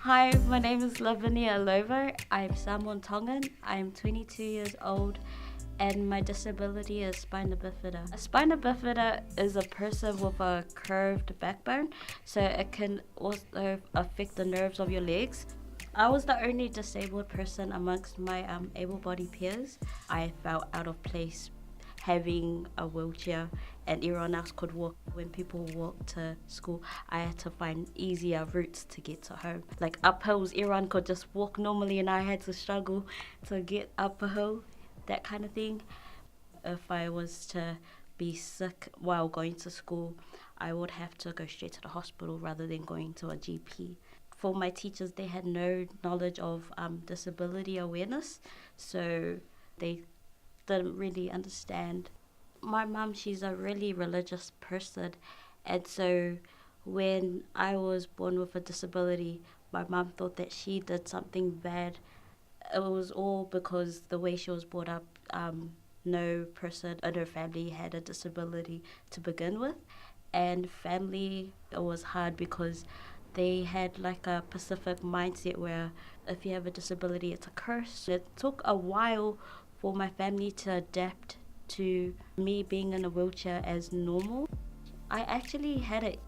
Hi, my name is Lavinia Lovo. I'm Samoan-Tongan. I'm 22 years old and my disability is spina bifida. A spina bifida is a person with a curved backbone, so it can also affect the nerves of your legs. I was the only disabled person amongst my able-bodied peers. I felt out of place having a wheelchair and everyone else could walk. When people walk to school, I had to find easier routes to get to home. Like up hills, everyone could just walk normally and I had to struggle to get up a hill, that kind of thing. If I was to be sick while going to school, I would have to go straight to the hospital rather than going to a GP. For my teachers, they had no knowledge of disability awareness, so they didn't really understand. My mum, she's a really religious person, and so when I was born with a disability, my mum thought that she did something bad. It was all because the way she was brought up. No person in her family had a disability to begin with, and family, it was hard because they had like a Pacific mindset where if you have a disability, it's a curse. It took a while for my family to adapt to me being in a wheelchair as normal. I actually had it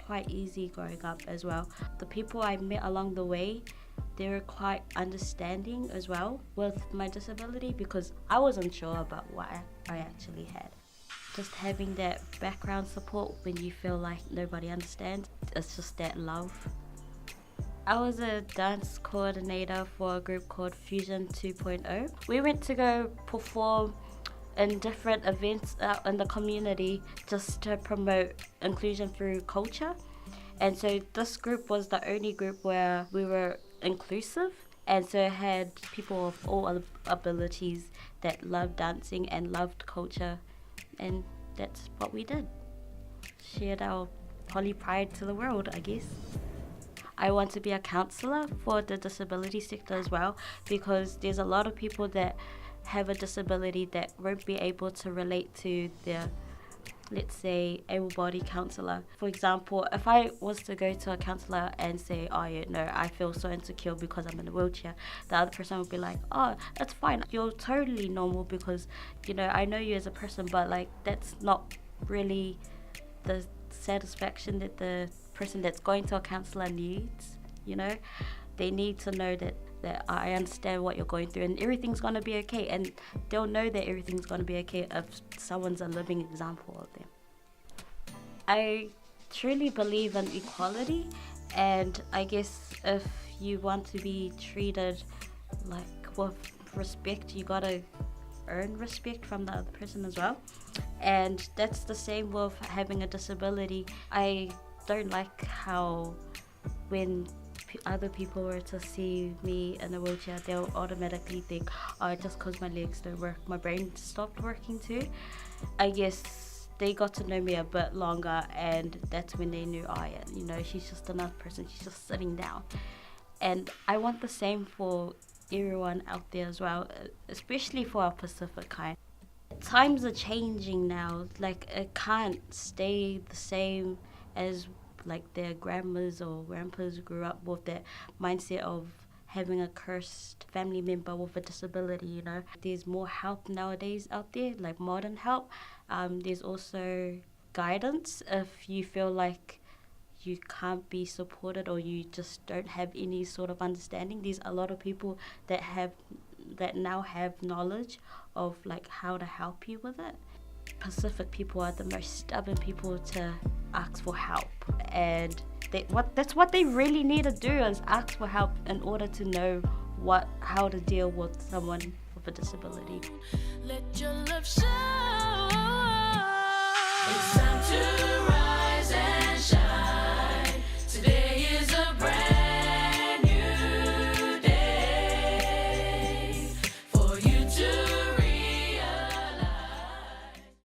quite easy growing up as well. The people I met along the way, they were quite understanding as well with my disability because I wasn't sure about what I actually had. Just having that background support when you feel like nobody understands, it's just that love. I was a dance coordinator for a group called Fusion 2.0. We went to go perform in different events out in the community just to promote inclusion through culture. And so this group was the only group where we were inclusive, and so it had people of all abilities that loved dancing and loved culture, and that's what we did. Shared our poly pride to the world, I guess. I want to be a counsellor for the disability sector as well, because there's a lot of people that have a disability that won't be able to relate to their, let's say, able-bodied counsellor. For example, if I was to go to a counsellor and say, oh, you know, I feel so insecure because I'm in a wheelchair, the other person would be like, oh, that's fine. You're totally normal because, you know, I know you as a person, but like that's not really the satisfaction that the person that's going to a counsellor needs, you know. They need to know that I understand what you're going through and everything's going to be okay, and they'll know that everything's going to be okay if someone's a living example of them. I truly believe in equality, and I guess if you want to be treated like with respect, you gotta earn respect from the other person as well, and that's the same with having a disability. I don't like how when other people were to see me in a wheelchair, they'll automatically think, oh, just because my legs don't work, my brain stopped working too. I guess they got to know me a bit longer, and that's when they knew, oh yeah, you know, she's just another person, she's just sitting down. And I want the same for everyone out there as well, especially for our Pacific kind. Times are changing now, like it can't stay the same as like their grandmas or grandpas grew up with, that mindset of having a cursed family member with a disability, you know. There's more help nowadays out there, like modern help. There's also guidance if you feel like you can't be supported or you just don't have any sort of understanding. There's a lot of people that now have knowledge of like how to help you with it. Pacific people are the most stubborn people to ask for help, and that's what they really need to do, is ask for help in order to know how to deal with someone with a disability. Let your love show. It's time to